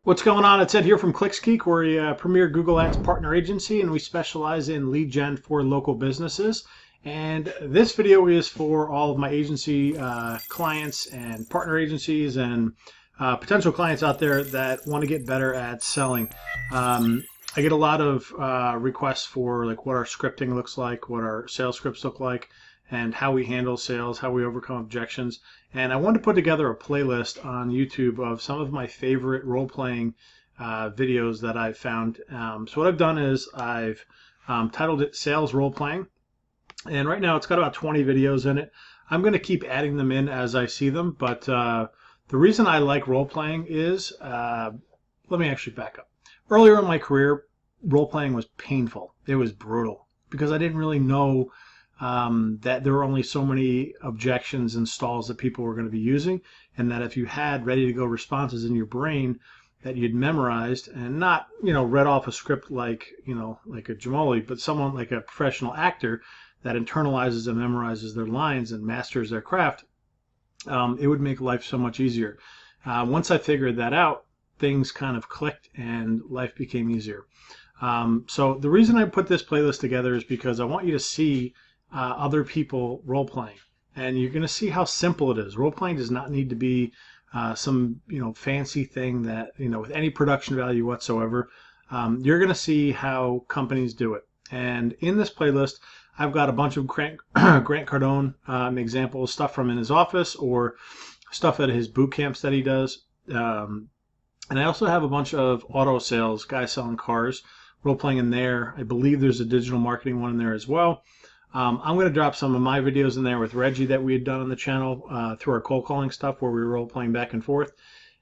What's going on? It's Ed here from Clicksgeek. We're a premier Google Ads partner agency, and we specialize in lead gen for local businesses. And this video is for all of my agency clients and partner agencies and potential clients out there that want to get better at selling. I get a lot of requests for like what our scripting looks like, what our sales scripts look like, and how we handle sales, how we overcome objections. And I wanted to put together a playlist on YouTube of some of my favorite role-playing videos that I've found. So what I've done is I've titled it Sales Role-Playing. And right now it's got about 20 videos in it. I'm going to keep adding them in as I see them. But the reason I like role-playing is, let me actually back up. Earlier in my career, role-playing was painful. It was brutal because I didn't really know that there were only so many objections and stalls that people were going to be using, and that if you had ready to go responses in your brain that you'd memorized and not, read off a script like, like a Jamoli, but someone like a professional actor that internalizes and memorizes their lines and masters their craft, it would make life so much easier. Once I figured that out, things kind of clicked and life became easier. So the reason I put this playlist together is because I want you to see other people role-playing, and you're going to see how simple it is. Role-playing does not need to be some fancy thing that with any production value whatsoever. You're going to see how companies do it. And in this playlist, I've got a bunch of Grant Cardone examples, stuff from in his office or stuff at his boot camps that he does. And I also have a bunch of auto sales, guys selling cars, role-playing in there. I believe there's a digital marketing one in there as well. I'm going to drop some of my videos in there with Reggie that we had done on the channel through our cold calling stuff where we were role-playing back and forth.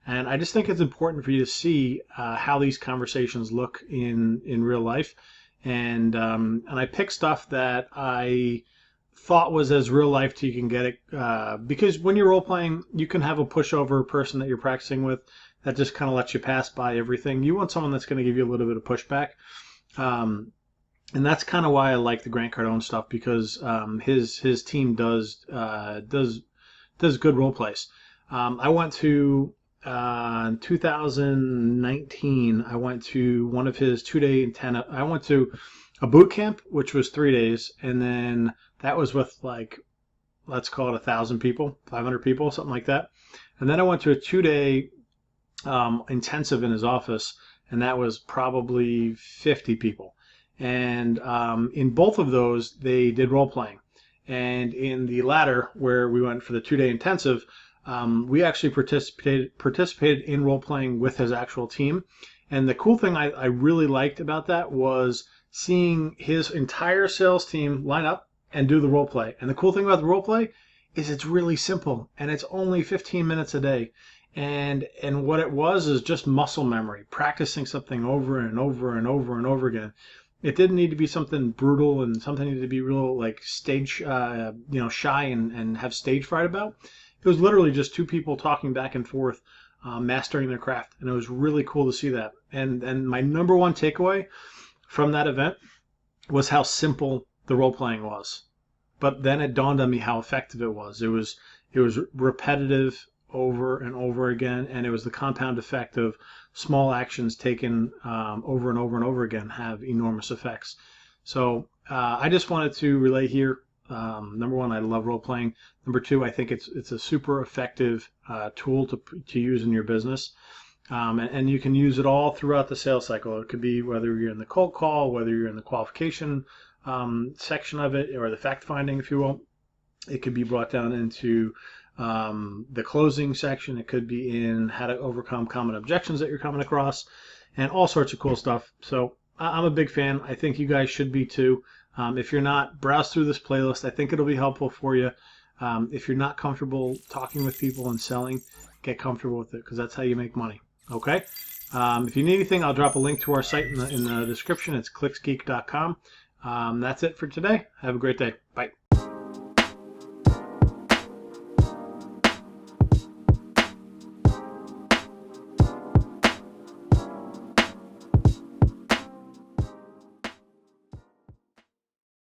And I just think it's important for you to see how these conversations look in real life. And I picked stuff that I thought was as real life to you can get it. Because when you're role-playing, you can have a pushover person that you're practicing with that just kind of lets you pass by everything. You want someone that's going to give you a little bit of pushback. And that's kind of why I like the Grant Cardone stuff, because his team does good role plays. I went to in 2019. I went to one of his 2-day intent. I went to a boot camp, which was 3 days, and then that was with like, let's call it 1,000 people, 500 people, something like that. And then I went to a 2-day intensive in his office, and that was probably 50 people. And in both of those, they did role-playing. And in the latter, where we went for the 2-day intensive, we actually participated in role-playing with his actual team. And the cool thing I really liked about that was seeing his entire sales team line up and do the role-play. And the cool thing about the role-play is it's really simple, and it's only 15 minutes a day. And what it was is just muscle memory, practicing something over and over and over and over again. It didn't need to be something brutal and something needed to be real like stage, shy and have stage fright about. It was literally just two people talking back and forth, mastering their craft, and it was really cool to see that. And my number one takeaway from that event was how simple the role playing was. But then it dawned on me how effective it was. It was repetitive over and over again, and it was the compound effect of small actions taken over and over and over again have enormous effects. So I just wanted to relay here. Number one, I love role playing. Number two, I think it's a super effective tool to use in your business, and you can use it all throughout the sales cycle. It could be whether you're in the cold call, whether you're in the qualification section of it, or the fact finding, if you will. It could be brought down into the closing section. It could be in how to overcome common objections that you're coming across, and all sorts of cool stuff. So I'm a big fan. I think you guys should be too. If you're not, browse through this playlist. I think it'll be helpful for you. If you're not comfortable talking with people and selling, get comfortable with it, because that's how you make money. Okay? If you need anything, I'll drop a link to our site in the description. It's clicksgeek.com. That's it for today. Have a great day. Bye.